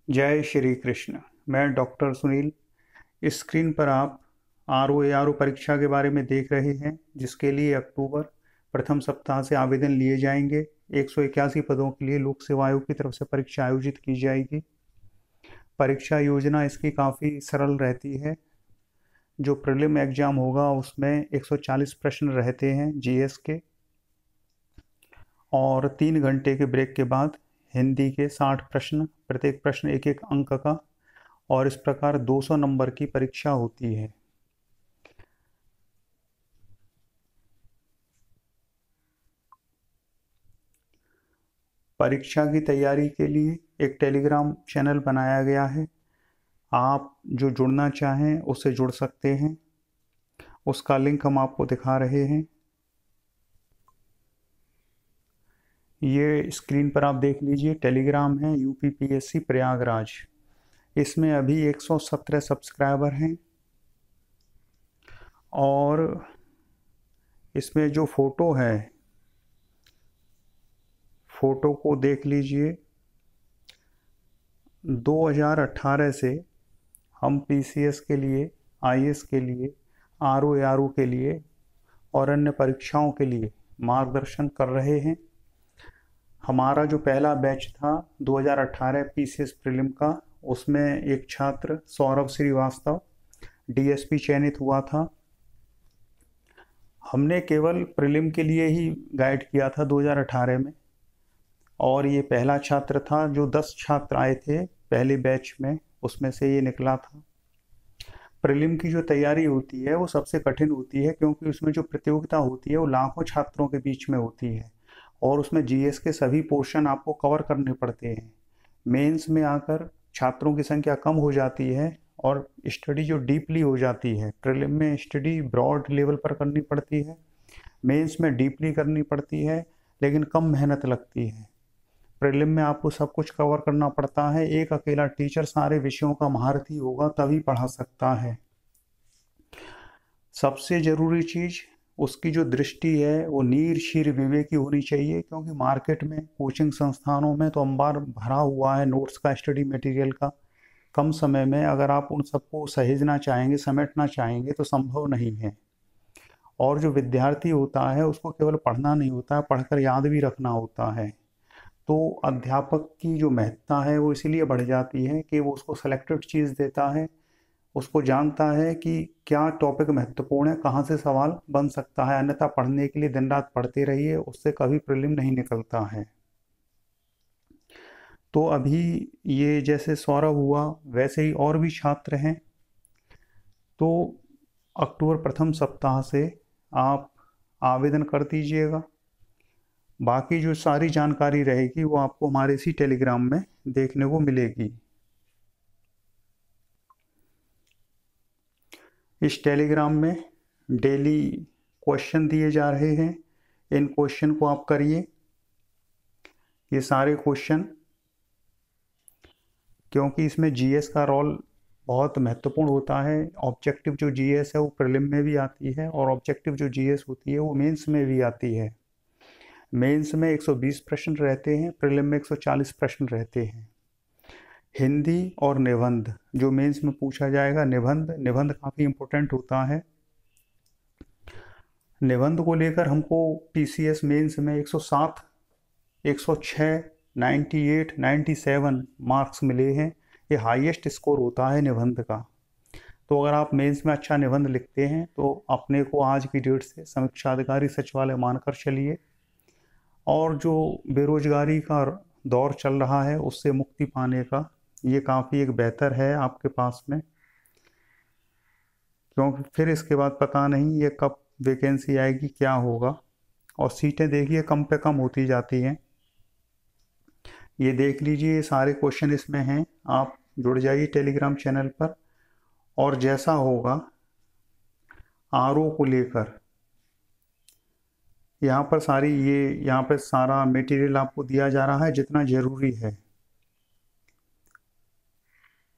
जय श्री कृष्ण। मैं डॉक्टर सुनील। इस स्क्रीन पर आप आर ओ परीक्षा के बारे में देख रहे हैं, जिसके लिए अक्टूबर प्रथम सप्ताह से आवेदन लिए जाएंगे। 181 पदों के लिए लोक सेवा आयोग की तरफ से परीक्षा आयोजित की जाएगी। परीक्षा योजना इसकी काफ़ी सरल रहती है। जो प्रीलिम एग्जाम होगा उसमें 140 प्रश्न रहते हैं जीएस के, और 3 घंटे के ब्रेक के बाद हिंदी के 60 प्रश्न, प्रत्येक प्रश्न एक एक अंक का, और इस प्रकार 200 नंबर की परीक्षा होती है। परीक्षा की तैयारी के लिए एक टेलीग्राम चैनल बनाया गया है। आप जो जुड़ना चाहें उससे जुड़ सकते हैं। उसका लिंक हम आपको दिखा रहे हैं। ये स्क्रीन पर आप देख लीजिए, टेलीग्राम है यूपीपीएससी प्रयागराज। इसमें अभी 117 सब्सक्राइबर हैं, और इसमें जो फ़ोटो है, फ़ोटो को देख लीजिए। 2018 से हम पीसीएस के लिए, आईएएस के लिए, आरओ के लिए और अन्य परीक्षाओं के लिए मार्गदर्शन कर रहे हैं। हमारा जो पहला बैच था 2018 पीसीएस प्रीलिम का, उसमें एक छात्र सौरभ श्रीवास्तव डीएसपी चयनित हुआ था। हमने केवल प्रीलिम के लिए ही गाइड किया था 2018 में, और ये पहला छात्र था। जो 10 छात्र आए थे पहले बैच में, उसमें से ये निकला था। प्रीलिम की जो तैयारी होती है वो सबसे कठिन होती है, क्योंकि उसमें जो प्रतियोगिता होती है वो लाखों छात्रों के बीच में होती है, और उसमें जीएस के सभी पोर्शन आपको कवर करने पड़ते हैं। मेंस में आकर छात्रों की संख्या कम हो जाती है, और स्टडी जो डीपली हो जाती है। प्रीलिम में स्टडी ब्रॉड लेवल पर करनी पड़ती है, मेंस में डीपली करनी पड़ती है, लेकिन कम मेहनत लगती है। प्रीलिम में आपको सब कुछ कवर करना पड़ता है। एक अकेला टीचर सारे विषयों का महारथी होगा तभी पढ़ा सकता है। सबसे ज़रूरी चीज़ उसकी जो दृष्टि है वो नीर शीर विवेकी होनी चाहिए, क्योंकि मार्केट में, कोचिंग संस्थानों में तो अंबार भरा हुआ है नोट्स का, स्टडी मटेरियल का। कम समय में अगर आप उन सबको सहेजना चाहेंगे, समेटना चाहेंगे, तो संभव नहीं है। और जो विद्यार्थी होता है उसको केवल पढ़ना नहीं होता है, पढ़कर याद भी रखना होता है। तो अध्यापक की जो महत्ता है वो इसीलिए बढ़ जाती है कि वो उसको सेलेक्टेड चीज़ देता है। उसको जानता है कि क्या टॉपिक महत्वपूर्ण है, कहाँ से सवाल बन सकता है। अन्यथा पढ़ने के लिए दिन रात पढ़ते रहिए, उससे कभी प्रीलिम नहीं निकलता है। तो अभी ये जैसे सौरभ हुआ, वैसे ही और भी छात्र हैं। तो अक्टूबर प्रथम सप्ताह से आप आवेदन कर दीजिएगा। बाकी जो सारी जानकारी रहेगी वो आपको हमारे इसी टेलीग्राम में देखने को मिलेगी। इस टेलीग्राम में डेली क्वेश्चन दिए जा रहे हैं। इन क्वेश्चन को आप करिए, ये सारे क्वेश्चन, क्योंकि इसमें जीएस का रोल बहुत महत्वपूर्ण होता है। ऑब्जेक्टिव जो जीएस है वो प्रीलिम में भी आती है, और ऑब्जेक्टिव जो जीएस होती है वो मेंस में भी आती है। मेंस में 120 प्रश्न रहते हैं, प्रीलिम में 140 प्रश्न रहते हैं। हिंदी और निबंध जो मेंस में पूछा जाएगा, निबंध काफ़ी इम्पोर्टेंट होता है। निबंध को लेकर हमको पीसीएस मेंस में 107, 106, 98, 97 मार्क्स मिले हैं। ये हाईएस्ट स्कोर होता है निबंध का। तो अगर आप मेंस में अच्छा निबंध लिखते हैं तो अपने को आज की डेट से समीक्षा अधिकारी सचिवालय मानकर चलिए, और जो बेरोजगारी का दौर चल रहा है उससे मुक्ति पाने का ये काफ़ी एक बेहतर है आपके पास में। क्योंकि फिर इसके बाद पता नहीं ये कब वैकेंसी आएगी, क्या होगा। और सीटें देखिए कम पे कम होती जाती हैं। ये देख लीजिए, सारे क्वेश्चन इसमें हैं। आप जुड़ जाइए टेलीग्राम चैनल पर, और जैसा होगा आरओ को लेकर यहाँ पर यहाँ पर सारा मटेरियल आपको दिया जा रहा है जितना ज़रूरी है।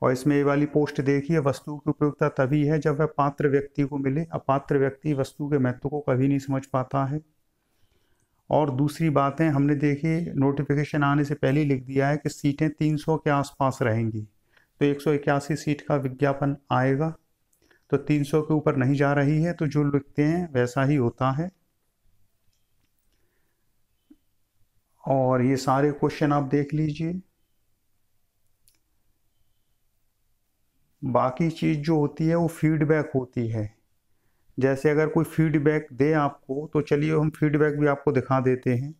और इसमें ये वाली पोस्ट देखिए, वस्तु की उपयोगिता तभी है जब वह पात्र व्यक्ति को मिले। अपात्र व्यक्ति वस्तु के महत्व को कभी नहीं समझ पाता है। और दूसरी बात है, हमने देखी नोटिफिकेशन आने से पहले ही लिख दिया है कि सीटें 300 के आसपास रहेंगी, तो 181 सीट का विज्ञापन आएगा, तो 300 के ऊपर नहीं जा रही है, तो जो लिखते हैं वैसा ही होता है। और ये सारे क्वेश्चन आप देख लीजिए। बाकी चीज़ जो होती है वो फीडबैक होती है। जैसे अगर कोई फीडबैक दे आपको, तो चलिए हम फीडबैक भी आपको दिखा देते हैं।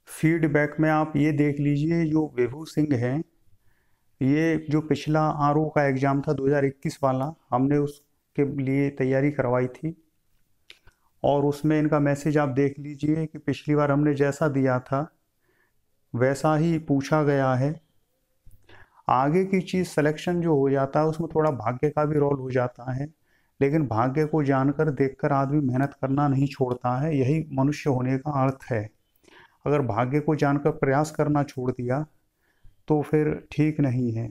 फीडबैक में आप ये देख लीजिए, जो विभू सिंह हैं, ये जो पिछला आरओ का एग्ज़ाम था 2021 वाला, हमने उसके लिए तैयारी करवाई थी, और उसमें इनका मैसेज आप देख लीजिए कि पिछली बार हमने जैसा दिया था वैसा ही पूछा गया है। आगे की चीज़ सिलेक्शन जो हो जाता है उसमें थोड़ा भाग्य का भी रोल हो जाता है, लेकिन भाग्य को जानकर देखकर आदमी मेहनत करना नहीं छोड़ता है, यही मनुष्य होने का अर्थ है। अगर भाग्य को जानकर प्रयास करना छोड़ दिया तो फिर ठीक नहीं है।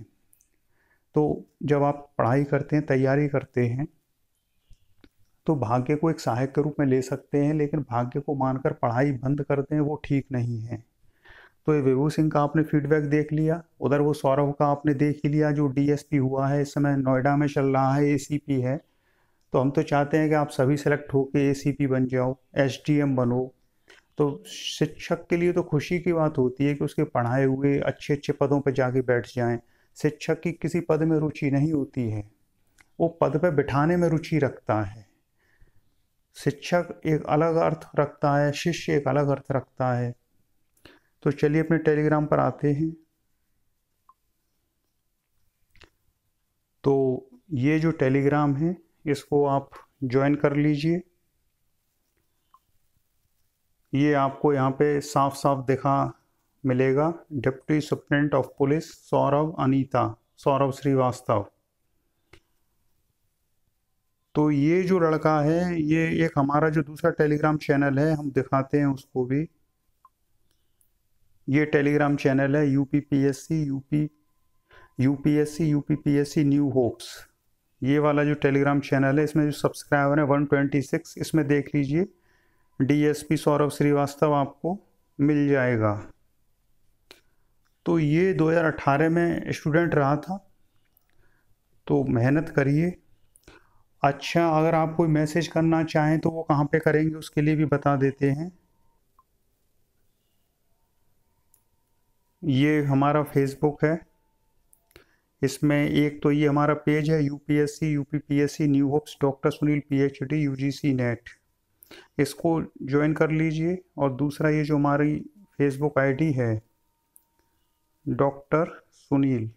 तो जब आप पढ़ाई करते हैं, तैयारी करते हैं, तो भाग्य को एक सहायक के रूप में ले सकते हैं, लेकिन भाग्य को मानकर पढ़ाई बंद कर दें वो ठीक नहीं है। तो ये विभू सिंह का आपने फीडबैक देख लिया, उधर वो सौरभ का आपने देख ही लिया जो डीएसपी हुआ है, इस समय नोएडा में चल रहा है, एसीपी है। तो हम तो चाहते हैं कि आप सभी सेलेक्ट होके एसीपी बन जाओ, एसडीएम बनो। तो शिक्षक के लिए तो खुशी की बात होती है कि उसके पढ़ाए हुए अच्छे अच्छे पदों पर जाके बैठ जाएं। शिक्षक की किसी पद में रुचि नहीं होती है, वो पद पर बिठाने में रुचि रखता है। शिक्षक एक अलग अर्थ रखता है, शिष्य एक अलग अर्थ रखता है। तो चलिए अपने टेलीग्राम पर आते हैं। तो ये जो टेलीग्राम है इसको आप ज्वाइन कर लीजिए। ये आपको यहाँ पे साफ साफ दिखा मिलेगा, deputy superintendent of police Saurabh Srivastava. तो ये जो लड़का है, ये एक हमारा जो दूसरा टेलीग्राम चैनल है, हम दिखाते हैं उसको भी। ये टेलीग्राम चैनल है यूपीपीएससी न्यू होप्स। ये वाला जो टेलीग्राम चैनल है, इसमें जो सब्सक्राइबर है 126, इसमें देख लीजिए डीएसपी सौरभ श्रीवास्तव आपको मिल जाएगा। तो ये 2018 में स्टूडेंट रहा था, तो मेहनत करिए। अच्छा, अगर आप कोई मैसेज करना चाहें तो वो कहाँ पे करेंगे उसके लिए भी बता देते हैं। ये हमारा फेसबुक है, इसमें एक तो ये हमारा पेज है UPPSC new hopes doctor Sunil PhD UGC net, इसको ज्वाइन कर लीजिए। और दूसरा ये जो हमारी फेसबुक आईडी है डॉक्टर सुनील,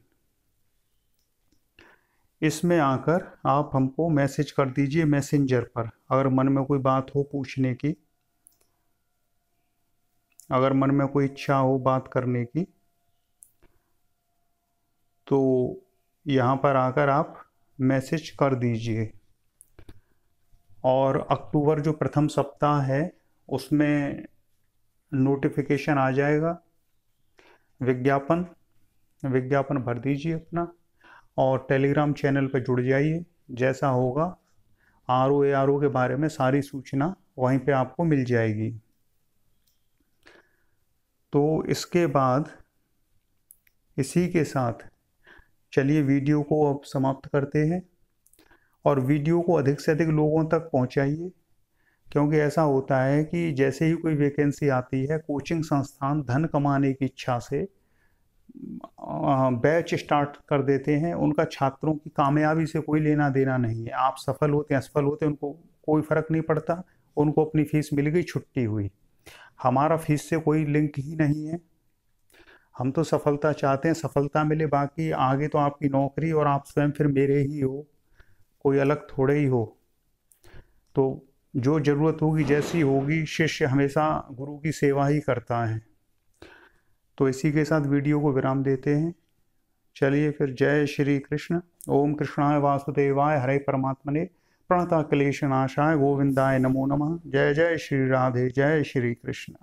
इसमें आकर आप हमको मैसेज कर दीजिए मैसेंजर पर, अगर मन में कोई बात हो पूछने की, अगर मन में कोई इच्छा हो बात करने की, तो यहाँ पर आकर आप मैसेज कर दीजिए। और अक्टूबर जो प्रथम सप्ताह है उसमें नोटिफिकेशन आ जाएगा, विज्ञापन भर दीजिए अपना, और टेलीग्राम चैनल पर जुड़ जाइए। जैसा होगा आरओ के बारे में सारी सूचना वहीं पे आपको मिल जाएगी। तो इसके बाद इसी के साथ चलिए वीडियो को अब समाप्त करते हैं, और वीडियो को अधिक से अधिक लोगों तक पहुंचाइए, क्योंकि ऐसा होता है कि जैसे ही कोई वैकेंसी आती है, कोचिंग संस्थान धन कमाने की इच्छा से बैच स्टार्ट कर देते हैं। उनका छात्रों की कामयाबी से कोई लेना देना नहीं है। आप सफल होते हैं असफल होते उनको कोई फ़र्क नहीं पड़ता, उनको अपनी फ़ीस मिल गई, छुट्टी हुई। हमारा फीस से कोई लिंक ही नहीं है। हम तो सफलता चाहते हैं, सफलता मिले, बाकी आगे तो आपकी नौकरी और आप स्वयं फिर मेरे ही हो, कोई अलग थोड़े ही हो। तो जो ज़रूरत होगी जैसी होगी, शिष्य हमेशा गुरु की सेवा ही करता है। तो इसी के साथ वीडियो को विराम देते हैं। चलिए फिर, जय श्री कृष्ण। ओम कृष्णाय वासुदेवाय हरे परमात्मने प्रणता क्लेश नाशाय गोविंदाय नमो नमः। जय जय श्री राधे, जय श्री कृष्ण।